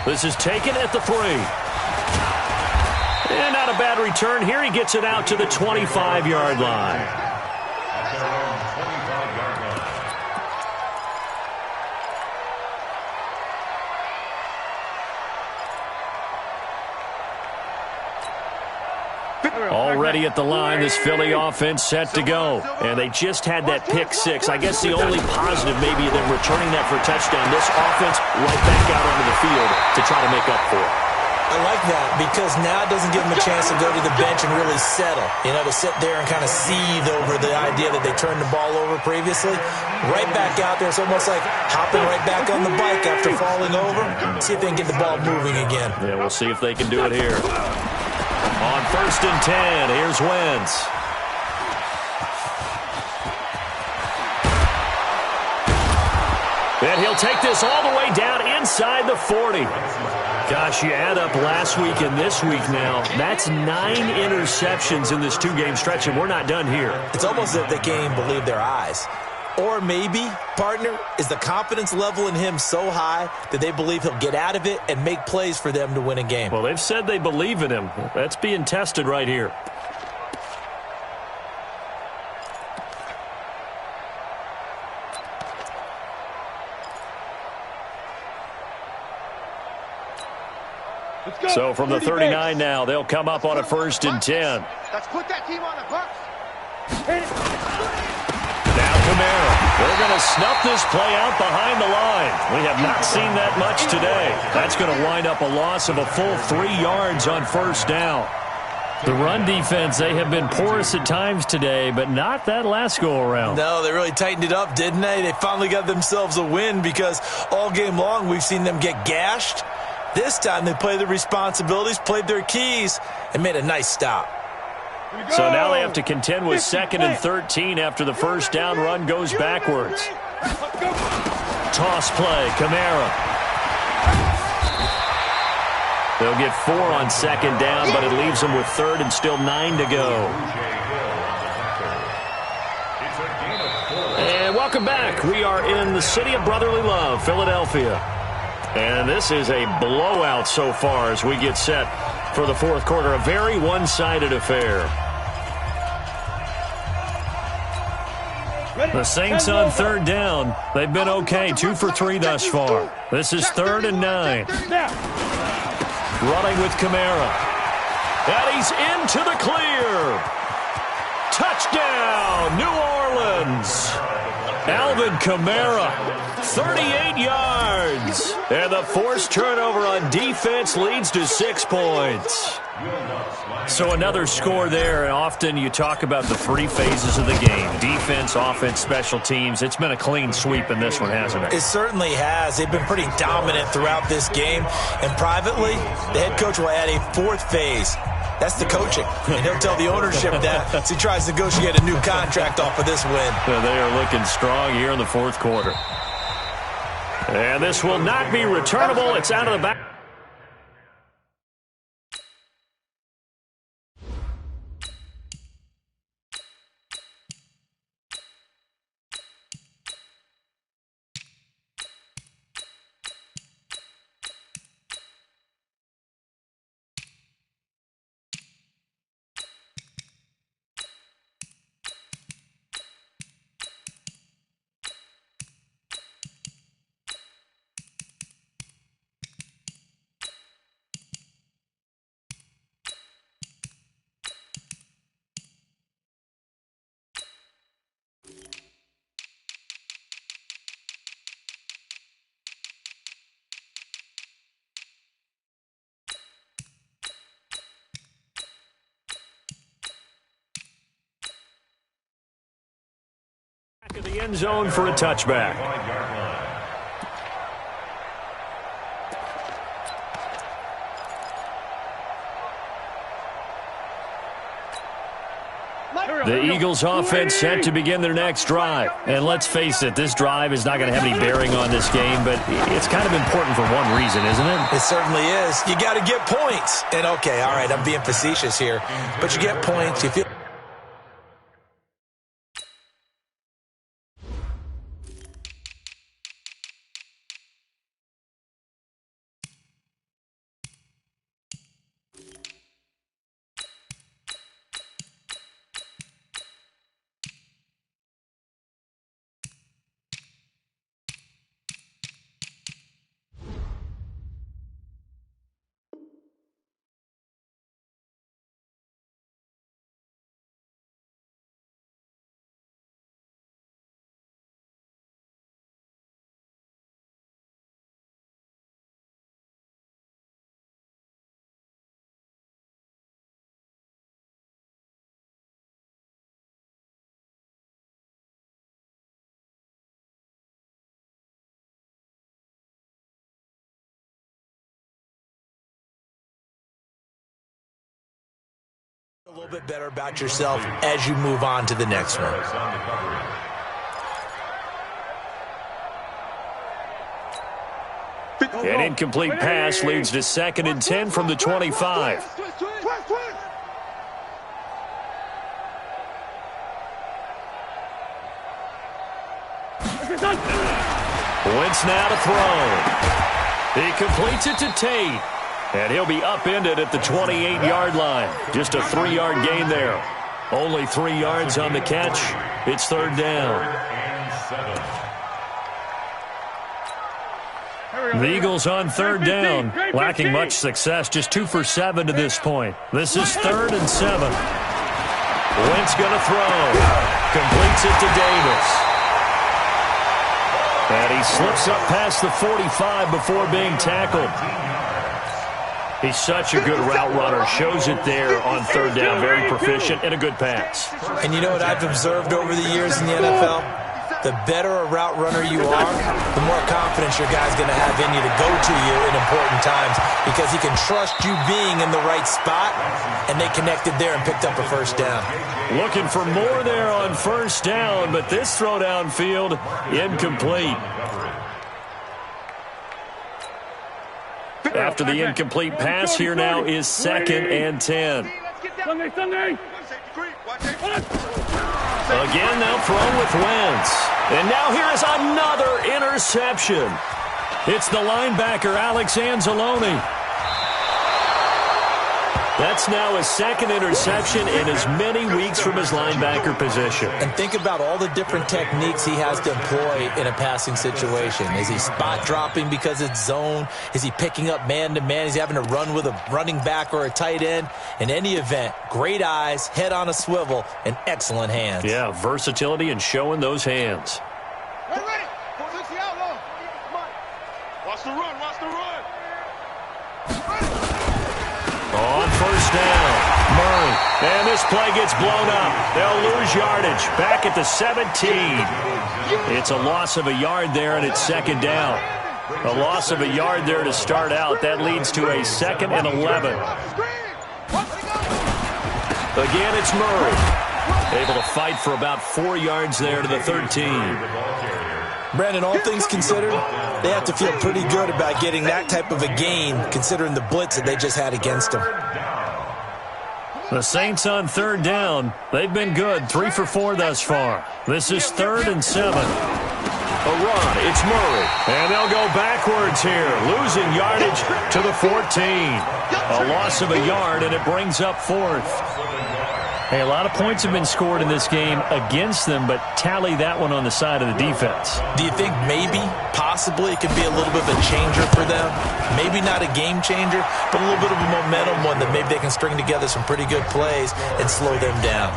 Speaker 2: This is taken at the 3. And not a bad return here. He gets it out to the 25-yard line. Already at the line, this Philly offense set to go. And they just had that pick six. I guess the only positive maybe them returning that for a touchdown. This offense right back out onto the field to try to make up for it.
Speaker 5: I like that because now it doesn't give them a chance to go to the bench and really settle. You know, to sit there and kind of seethe over the idea that they turned the ball over previously. Right back out there, it's almost like hopping right back on the bike after falling over. See if they can get the ball moving again.
Speaker 2: Yeah, we'll see if they can do it here. On 1st and 10, here's Wentz. And he'll take this all the way down inside the 40. Gosh, you add up last week and this week now, that's 9 interceptions in this two-game stretch, and we're not done here.
Speaker 5: It's almost as if they can't even believe their eyes. Or maybe, partner, is the confidence level in him so high that they believe he'll get out of it and make plays for them to win a game.
Speaker 2: Well, they've said they believe in him. That's being tested right here. So from the 39 now, they'll come up on a 1st and 10.
Speaker 4: Let's put that team on the box.
Speaker 2: Now Kamara. They're going to snuff this play out behind the line. We have not seen that much today. That's going to wind up a loss of a full 3 yards on 1st down. The run defense, they have been porous at times today, but not that last go-around.
Speaker 5: No, they really tightened it up, didn't they? They finally got themselves a win because all game long we've seen them get gashed. This time they played their responsibilities, played their keys, and made a nice stop.
Speaker 2: So now they have to contend with 2nd and 13 after the 1st down run goes backwards. Toss play, Kamara. They'll get 4 on 2nd down, but it leaves them with 3rd and still 9 to go. And welcome back. We are in the city of brotherly love, Philadelphia. And this is a blowout so far as we get set for the fourth quarter. A very one-sided affair. The Saints on 3rd down. They've been okay, 2 for 3 thus far. This is 3rd and 9. Running with Kamara. And he's into the clear. Touchdown, New Orleans. Alvin Kamara, 38 yards. And the forced turnover on defense leads to 6 points. So another score there, and often you talk about the 3 phases of the game. Defense, offense, special teams. It's been a clean sweep in this one, hasn't it?
Speaker 5: It certainly has. They've been pretty dominant throughout this game. And privately, the head coach will add a 4th phase. That's the coaching. And he'll tell the ownership that as he tries to negotiate a new contract off of this win.
Speaker 2: Well, they are looking strong here in the 4th quarter. And this will not be returnable. It's out of the back. Back of the end zone for a touchback. The Eagles offense set to begin their next drive. And let's face it, this drive is not going to have any bearing on this game, but it's kind of important for one reason, isn't it?
Speaker 5: It certainly is. You got to get points. And okay, all right, I'm being facetious here, but you get points. You feel a little bit better about yourself as you move on to the next one.
Speaker 2: An incomplete pass leads to 2nd and 10 from the 25. Wentz now to throw. He completes it to Tate. And he'll be upended at the 28-yard line. Just a 3-yard gain there. Only 3 yards on the catch. It's 3rd down. The Eagles on 3rd down. Lacking much success. Just 2 for 7 to this point. This is 3rd and 7. Wentz going to throw. Completes it to Davis. And he slips up past the 45 before being tackled. He's such a good route runner. Shows it there on 3rd down. Very proficient and a good pass.
Speaker 5: And you know what I've observed over the years in the NFL? The better a route runner you are, the more confidence your guy's going to have in you to go to you in important times because he can trust you being in the right spot, and they connected there and picked up a 1st down.
Speaker 2: Looking for more there on 1st down, but this throw downfield incomplete. After the incomplete pass, here now is 2nd and 10. Again, they'll throw with Wentz. And now here is another interception. It's the linebacker, Alex Anzalone. That's now his 2nd interception in as many weeks from his linebacker position.
Speaker 5: And think about all the different techniques he has to employ in a passing situation. Is he spot dropping because it's zone? Is he picking up man-to-man? Is he having to run with a running back or a tight end? In any event, great eyes, head on a swivel, and excellent hands.
Speaker 2: Yeah, versatility and showing those hands.
Speaker 4: Watch the run. Watch the run.
Speaker 2: On first down, Murray. And this play gets blown up. They'll lose yardage. Back at the 17. It's a loss of a yard there, and it's second down. A loss of a yard there to start out. That leads to a 2nd and 11. Again, it's Murray. Able to fight for about 4 yards there to the 13.
Speaker 5: Brandon, all things considered, they have to feel pretty good about getting that type of a gain, considering the blitz that they just had against them.
Speaker 2: The Saints on third down. They've been good, 3 for 4 thus far. This is 3rd and 7. A run, it's Murray. And they'll go backwards here, losing yardage to the 14. A loss of a yard, and it brings up 4th. Hey, a lot of points have been scored in this game against them, but tally that one on the side of the defense.
Speaker 5: Do you think maybe, possibly, it could be a little bit of a changer for them? Maybe not a game changer, but a little bit of a momentum one that maybe they can string together some pretty good plays and slow them down.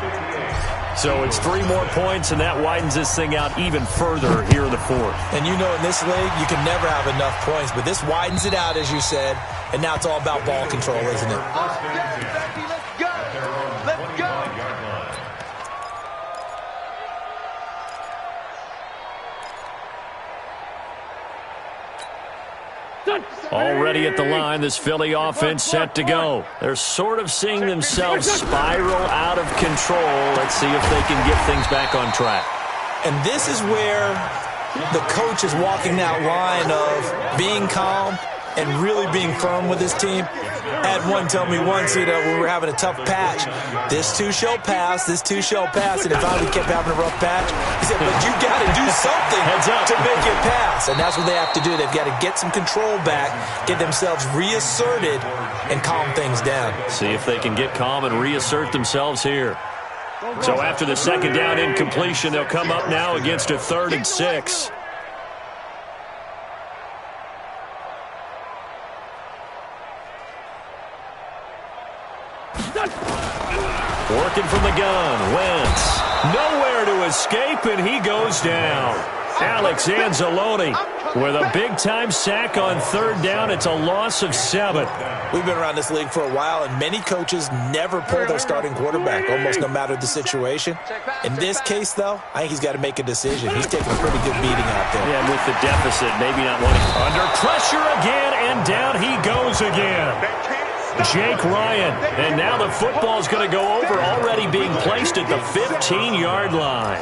Speaker 2: So it's 3 more points, and that widens this thing out even further here in the 4th.
Speaker 5: And you know in this league, you can never have enough points, but this widens it out, as you said, and now it's all about ball control, isn't it?
Speaker 2: Already at the line, this Philly offense set to go. They're sort of seeing themselves spiral out of control. Let's see if they can get things back on track.
Speaker 5: And this is where the coach is walking that line of being calm and really being firm with his team. I had one tell me once, when we were having a tough patch, this too shall pass, this too shall pass, and if I kept having a rough patch, he said, but you got to do something to make it pass, and that's what they have to do. They've got to get some control back, get themselves reasserted, and calm things down.
Speaker 2: See if they can get calm and reassert themselves here. So after the 2nd down incompletion, they'll come up now against a 3rd and 6. Working from the gun, Wentz. Nowhere to escape, and he goes down. Alex Anzalone with a big-time sack on 3rd down. It's a loss of 7.
Speaker 5: We've been around this league for a while, and many coaches never pull their starting quarterback, almost no matter the situation. In this case, though, I think he's got to make a decision. He's taking a pretty good beating out there.
Speaker 2: Yeah, with the deficit, maybe not wanting. Under pressure again, and down he goes again. Jake Ryan, and now the football's going to go over, already being placed at the 15-yard line.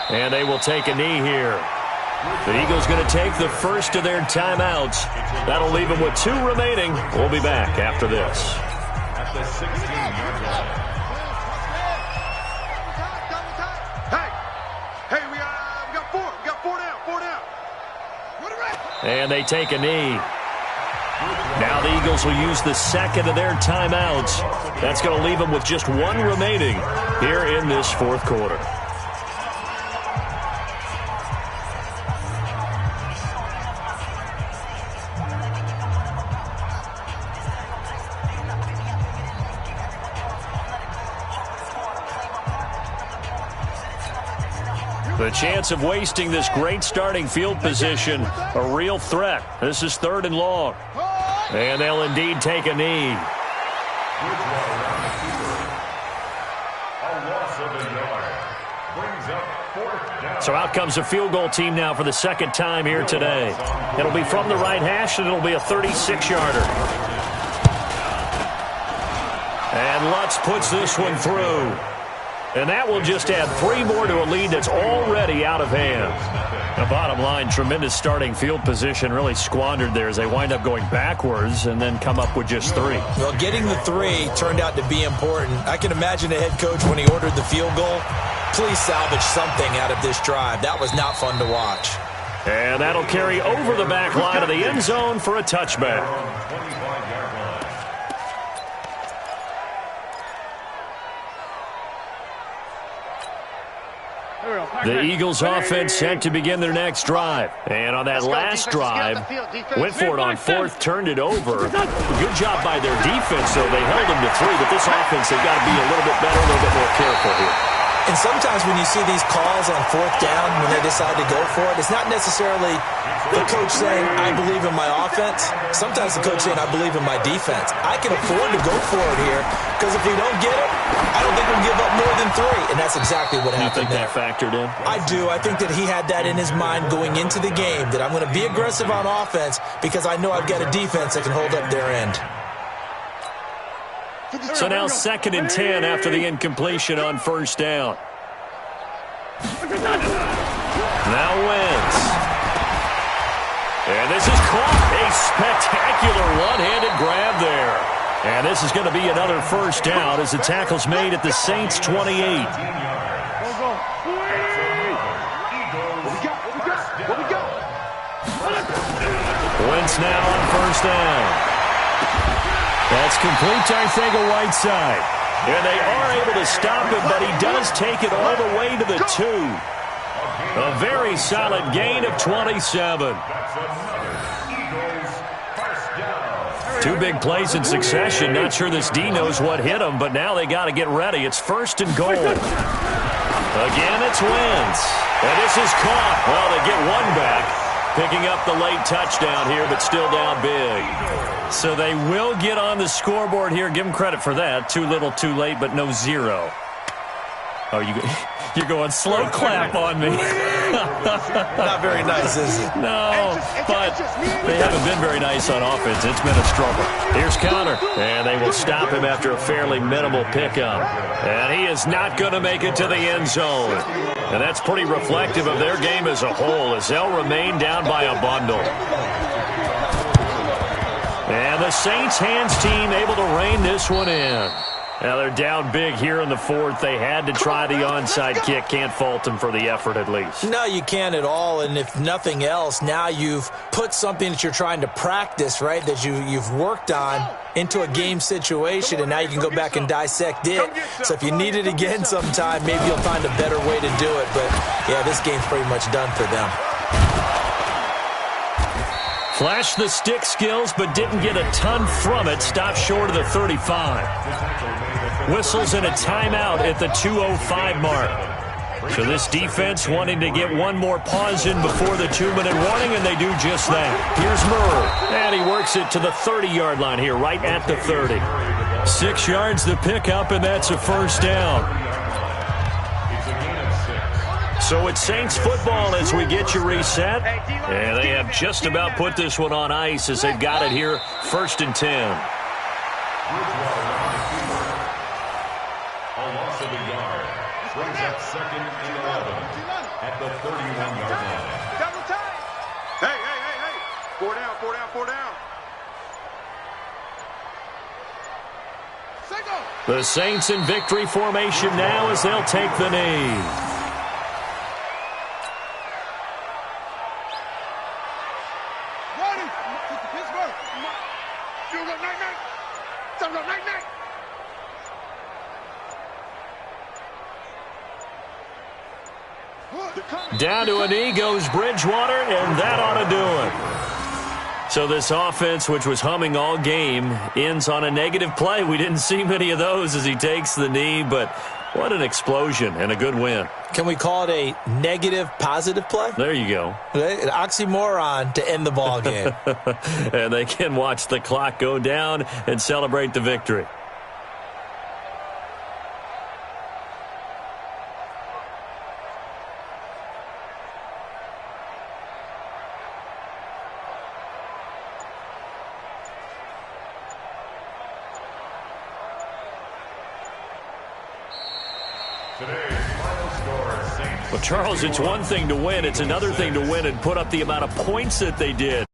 Speaker 2: And they will take a knee here. The Eagles going to take the first of their timeouts. That'll leave them with 2 remaining. We'll be back after this.
Speaker 3: At the 16-yard line.
Speaker 2: And they take a knee. Now the Eagles will use the 2nd of their timeouts. That's going to leave them with just 1 remaining here in this 4th quarter. The chance of wasting this great starting field position, a real threat. This is 3rd and long. And they'll indeed take a knee. So out comes a field goal team now for the 2nd time here today. It'll be from the right hash, and it'll be a 36-yarder. And Lutz puts this one through. And that will just add 3 more to a lead that's already out of hand. The bottom line, tremendous starting field position, really squandered there as they wind up going backwards and then come up with just 3.
Speaker 5: Well, getting the 3 turned out to be important. I can imagine the head coach when he ordered the field goal. Please salvage something out of this drive. That was not fun to watch.
Speaker 2: And that'll carry over the back line of the end zone for a touchback. The Eagles offense set to begin their next drive. And on that last drive, went for it on fourth, turned it over. Good job by their defense, though. They held them to 3, but this offense, they've got to be a little bit better, a little bit more careful here.
Speaker 5: And sometimes when you see these calls on fourth down when they decide to go for it, it's not necessarily the coach saying, I believe in my offense. Sometimes the coach saying, I believe in my defense. I can afford to go for it here because if we don't get it, I don't think we'll give up more than 3. And that's exactly what happened there.
Speaker 2: You think that factored in?
Speaker 5: I do. I think that he had that in his mind going into the game, that I'm going to be aggressive on offense because I know I've got a defense that can hold up their end.
Speaker 2: So now 2nd and 10 after the incompletion on first down. Now Wentz. And this is caught. A spectacular one-handed grab there. And this is going to be another first down as the tackle's made at the Saints' 28. Wentz now on first down. That's complete to Arcega-Whiteside. And they are able to stop him, but he does take it all the way to the 2. A very solid gain of 27. 2 big plays in succession. Not sure this D knows what hit him, but now they got to get ready. It's 1st and goal. Again, it's Wentz. And this is caught. Well, they get one back. Picking up the late touchdown here, but still down big. So they will get on the scoreboard here. Give them credit for that. Too little, too late, but no 0. Oh, you're going slow clap on me.
Speaker 5: Not very nice, is it?
Speaker 2: No, but they haven't been very nice on offense. It's been a struggle. Here's Conner, and they will stop him after a fairly minimal pickup. And he is not going to make it to the end zone. And that's pretty reflective of their game as a whole, as they'll remain down by a bundle. And the Saints hands team able to rein this one in. Now they're down big here in the 4th. They had to try the onside kick. Can't fault them for the effort at least.
Speaker 5: No, you can't at all. And if nothing else, now you've put something that you're trying to practice, right, that you've worked on into a game situation, and now you can go back and dissect it. So if you need it again sometime, maybe you'll find a better way to do it. But, yeah, this game's pretty much done for them.
Speaker 2: Flashed the stick skills, but didn't get a ton from it. Stopped short of the 35. Whistles and a timeout at the 2:05 mark. So this defense wanting to get one more pause in before the 2-minute warning, and they do just that. Here's Murray, and he works it to the 30-yard line here, right at the 30. 6 yards to pick up, and that's a first down. So it's Saints football as we get you reset. And they have just about put this one on ice as they've got it here, 1st and 10.
Speaker 3: A loss of a yard. Brings up 2nd and 11 at the 31-yard line.
Speaker 4: Double time. Hey. 4 down.
Speaker 2: The Saints in victory formation now as they'll take the knee. Down to a knee goes Bridgewater, and that ought to do it. So this offense, which was humming all game, ends on a negative play. We didn't see many of those as he takes the knee, but what an explosion and a good win.
Speaker 5: Can we call it a negative positive play?
Speaker 2: There you go.
Speaker 5: An oxymoron to end the ball game.
Speaker 2: And they can watch the clock go down and celebrate the victory. Well, Charles, it's one thing to win. It's another thing to win and put up the amount of points that they did.